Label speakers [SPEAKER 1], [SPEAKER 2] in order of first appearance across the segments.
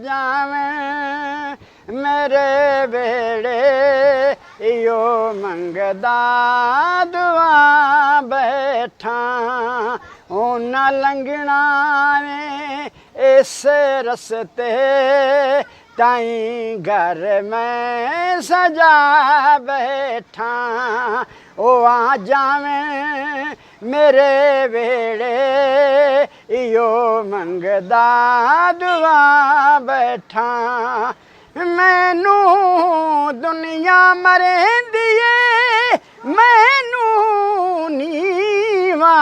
[SPEAKER 1] जावे मेरे बेड़े यो मंगदा दुआ बैठा न लंघना ने इस रस्ते ताई घर में सजा बैठा ओ आ जावे मेरे वेड़े यो मंगदा दुआ बैठा मैनू दुनिया मरेंदी है मैनू नीवा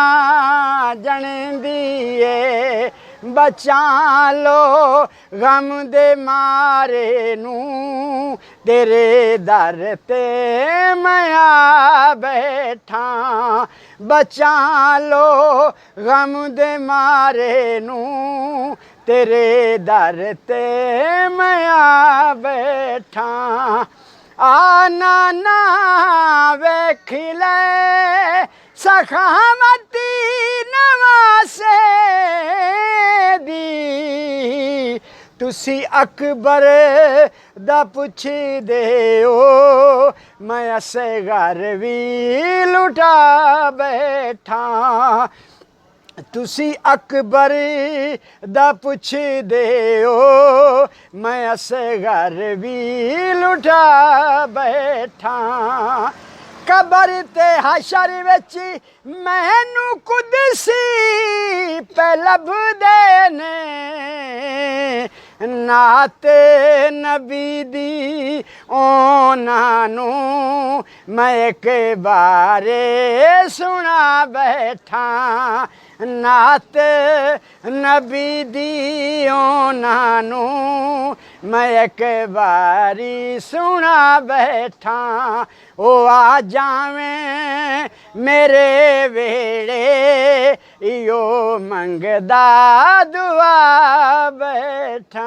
[SPEAKER 1] जणदी है बचा लो गम दे मारे नू तेरे दर ते मैं आ बैठा बचा लो गम दे मारे नू तेरे दर ते मैं आ बैठा आना ना वेख ले सखावती नवासे दी तुसी अकबर दा पुछदे हो मैं असगर भी लुटा बैठा तुसी अकबर दा पुछदे हो मैं असगर भी लुटा बैठा कबर ते हशर विच मैनू कुदसी पे लभदे ने नाते नबी दी ओनानू मैं एक बारे सुना बैठा नात नबी दी ओनानू मैं एक बारी सुना बैठा ओ आ जावे मेरे वेड़े यो मंगदा दुआ बैठा।